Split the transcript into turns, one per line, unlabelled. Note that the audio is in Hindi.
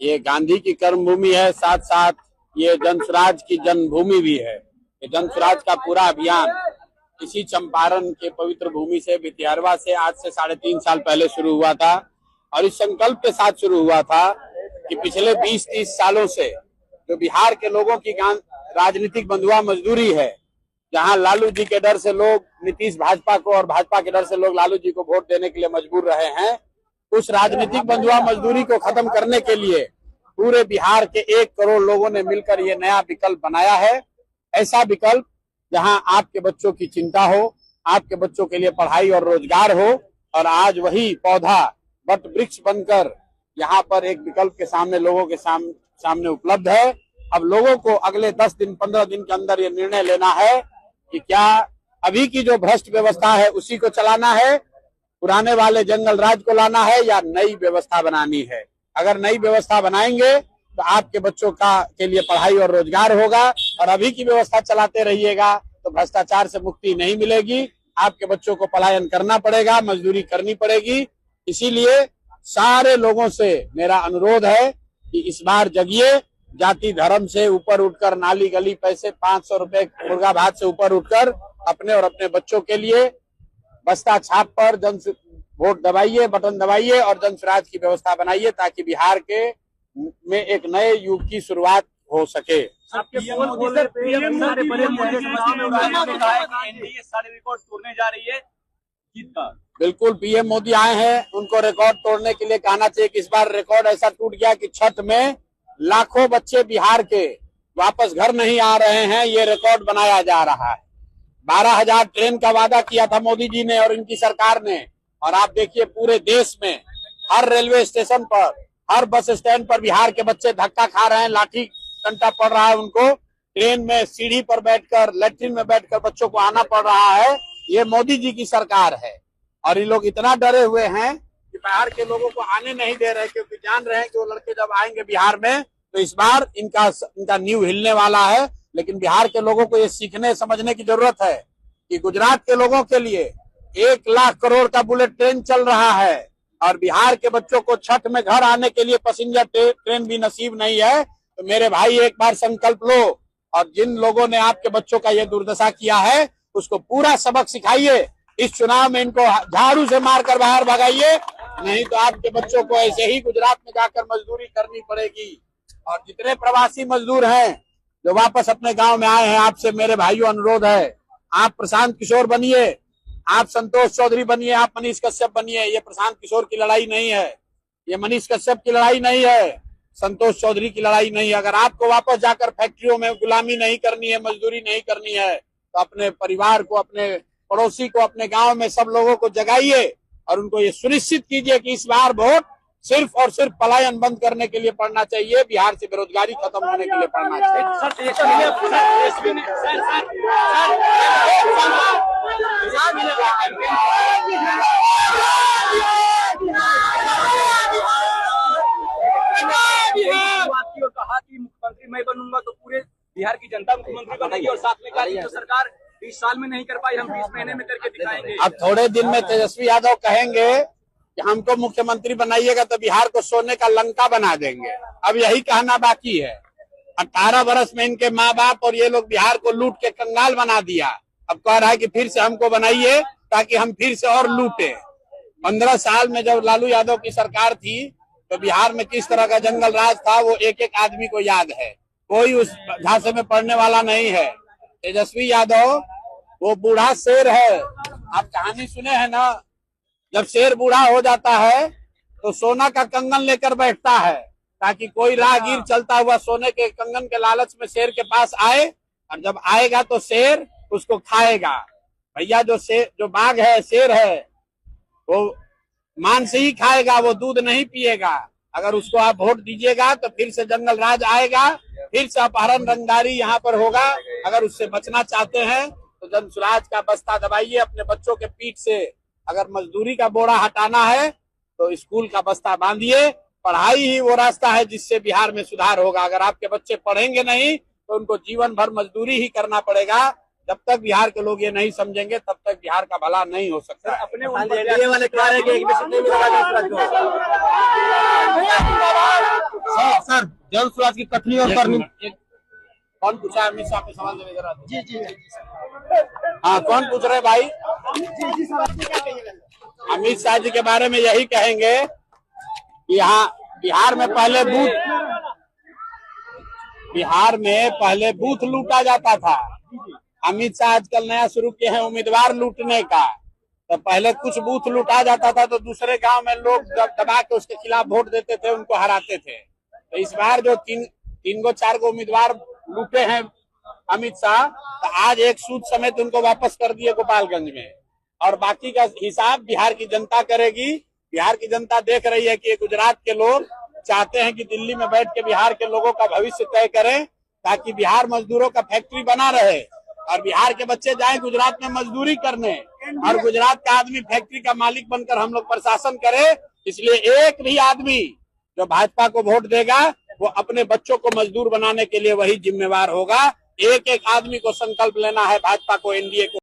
ये गांधी की कर्मभूमि है, साथ साथ ये जनसुराज की जन्मभूमि भी है। ये जनसुराज का पूरा अभियान इसी चंपारण के पवित्र भूमि से भितियारवा से आज से 3.5 साल पहले शुरू हुआ था और इस संकल्प के साथ शुरू हुआ था कि पिछले 20-30 सालों से जो बिहार के लोगों की राजनीतिक बंधुआ मजदूरी है, जहां लालू जी के डर से लोग नीतीश भाजपा को और भाजपा के डर से लोग लालू जी को वोट देने के लिए मजबूर रहे हैं, उस राजनीतिक बंधुआ मजदूरी को खत्म करने के लिए पूरे बिहार के 1 करोड़ लोगों ने मिलकर ये नया विकल्प बनाया है। ऐसा विकल्प जहां आपके बच्चों की चिंता हो, आपके बच्चों के लिए पढ़ाई और रोजगार हो, और आज वही पौधा वट वृक्ष बनकर यहाँ पर एक विकल्प के सामने लोगों के सामने उपलब्ध है। अब लोगों को अगले 10 दिन 15 दिन के अंदर ये निर्णय लेना है कि क्या अभी की जो भ्रष्ट व्यवस्था है उसी को चलाना है, पुराने वाले जंगल राज को लाना है, या नई व्यवस्था बनानी है। अगर नई व्यवस्था बनाएंगे तो आपके बच्चों के लिए पढ़ाई और रोजगार होगा, और अभी की व्यवस्था चलाते रहिएगा तो भ्रष्टाचार से मुक्ति नहीं मिलेगी, आपके बच्चों को पलायन करना पड़ेगा, मजदूरी करनी पड़ेगी। इसीलिए सारे लोगों से मेरा अनुरोध है कि इस बार जगिए, जाति धर्म से ऊपर उठकर, नाली गली पैसे 500 रुपए मुर्गा भात से ऊपर उठकर अपने और अपने बच्चों के लिए बस्ता छाप पर वोट दबाइए, बटन दबाइए और जनसुराज की व्यवस्था बनाइए, ताकि बिहार के में एक नए युग की शुरुआत हो सके। बिल्कुल, पीएम मोदी आए हैं, उनको रिकॉर्ड तोड़ने के लिए कहना चाहिए कि इस बार रिकॉर्ड ऐसा टूट गया कि छठ में लाखों बच्चे बिहार के वापस घर नहीं आ रहे हैं। ये रिकॉर्ड बनाया जा रहा है। 12,000 ट्रेन का वादा किया था मोदी जी ने और इनकी सरकार ने, और आप देखिए पूरे देश में हर रेलवे स्टेशन पर, हर बस स्टैंड पर बिहार के बच्चे धक्का खा रहे हैं, लाठी डंडा पड़ रहा है उनको, ट्रेन में सीढ़ी पर बैठकर, लैट्रिन में बैठकर बच्चों को आना पड़ रहा है। ये मोदी जी की सरकार है और ये लोग इतना डरे हुए हैं कि बिहार के लोगों को आने नहीं दे रहे, क्योंकि जान रहे हैं कि वो लड़के जब आएंगे बिहार में तो इस बार इनका नींव हिलने वाला है। लेकिन बिहार के लोगों को ये सीखने समझने की जरूरत है कि गुजरात के लोगों के लिए 1 लाख करोड़ का बुलेट ट्रेन चल रहा है और बिहार के बच्चों को छठ में घर आने के लिए पैसेंजर ट्रेन भी नसीब नहीं है। तो मेरे भाई एक बार संकल्प लो और जिन लोगों ने आपके बच्चों का ये दुर्दशा किया है उसको पूरा सबक सिखाइए। इस चुनाव में इनको झाड़ू से मारकर बाहर भगाइए, नहीं तो आपके बच्चों को ऐसे ही गुजरात में जाकर मजदूरी करनी पड़ेगी। और जितने प्रवासी मजदूर हैं जो वापस अपने गांव में आए हैं, आपसे मेरे भाइयों अनुरोध है, आप प्रशांत किशोर बनिए, आप संतोष चौधरी बनिए, आप मनीष कश्यप बनिए। ये प्रशांत किशोर की लड़ाई नहीं है, ये मनीष कश्यप की लड़ाई नहीं है, संतोष चौधरी की लड़ाई नहीं है। अगर आपको वापस जाकर फैक्ट्रियों में गुलामी नहीं करनी है, मजदूरी नहीं करनी है, तो अपने परिवार को, अपने पड़ोसी को, अपने गांव में सब लोगों को जगाइए और उनको ये सुनिश्चित कीजिए कि इस बार वोट सिर्फ और सिर्फ पलायन बंद करने के लिए पड़ना चाहिए, बिहार से बेरोजगारी खत्म होने के लिए पड़ना चाहिए।
कहा कि मुख्यमंत्री मैं बनूंगा तो पूरे बिहार की जनता मुख्यमंत्री बनेगी, और साथ में कहा कि जो सरकार 20 साल में नहीं कर पाई हम 20 महीने में करके दिखाएंगे।
अब थोड़े दिन में तेजस्वी यादव कहेंगे कि हमको मुख्यमंत्री बनाइएगा तो बिहार को सोने का लंका बना देंगे। अब यही कहना बाकी है। 18 वर्ष में इनके माँ बाप और ये लोग बिहार को लूट के कंगाल बना दिया। अब कह रहा है कि फिर से हमको बनाइए ताकि हम फिर से और लूटे। 15 साल में जब लालू यादव की सरकार थी तो बिहार में किस तरह का जंगल राज था वो एक एक आदमी को याद है, कोई उस झांसे में पड़ने वाला नहीं है। तेजस्वी यादव वो बूढ़ा शेर है, आप कहानी सुने हैं ना, जब शेर बूढ़ा हो जाता है तो सोना का कंगन लेकर बैठता है ताकि कोई राहगीर चलता हुआ सोने के कंगन के लालच में शेर के पास आए, और जब आएगा तो शेर उसको खाएगा। भैया जो बाघ है, शेर है, वो मांस ही खाएगा, वो दूध नहीं पिएगा। अगर उसको आप वोट दीजिएगा तो फिर से जंगल राज आएगा, फिर से अपहरण रंगदारी यहाँ पर होगा। अगर उससे बचना चाहते हैं तो जनसुराज का बस्ता दबाइए अपने बच्चों के पीठ से। अगर मजदूरी का बोरा हटाना है तो स्कूल का बस्ता बांधिए। पढ़ाई ही वो रास्ता है जिससे बिहार में सुधार होगा। अगर आपके बच्चे पढ़ेंगे नहीं तो उनको जीवन भर मजदूरी ही करना पड़ेगा। जब तक बिहार के लोग ये नहीं समझेंगे तब तक बिहार का भला नहीं हो सकता।
अपने वाले
सर जन स्वराज की कथनी और करनी।
कौन पूछा? अमित शाह पे सवाल देने जरा। जी हाँ, कौन पूछ रहे भाई? अमित शाह जी के बारे में यही कहेंगे कि यहाँ बिहार में पहले बूथ लूटा जाता था। अमित शाह आजकल नया शुरू किए हैं उम्मीदवार लूटने का। तो पहले कुछ बूथ लूटा जाता था तो दूसरे गांव में लोग दबा के उसके खिलाफ वोट देते थे, उनको हराते थे। तो इस बार जो तीन गो 4 गो उम्मीदवार लूटे हैं अमित शाह, तो आज एक सूद समेत उनको वापस कर दिए गोपालगंज में, और बाकी का हिसाब बिहार की जनता करेगी। बिहार की जनता देख रही है कि ये गुजरात के लोग चाहते हैं कि दिल्ली में बैठ के बिहार के लोगों का भविष्य तय करें, ताकि बिहार मजदूरों का फैक्ट्री बना रहे और बिहार के बच्चे जाएं गुजरात में मजदूरी करने, और गुजरात का आदमी फैक्ट्री का मालिक बनकर हम लोग प्रशासन करे। इसलिए एक भी आदमी जो भाजपा को वोट देगा वो अपने बच्चों को मजदूर बनाने के लिए वही जिम्मेवार होगा। एक एक आदमी को संकल्प लेना है भाजपा को, एनडीए को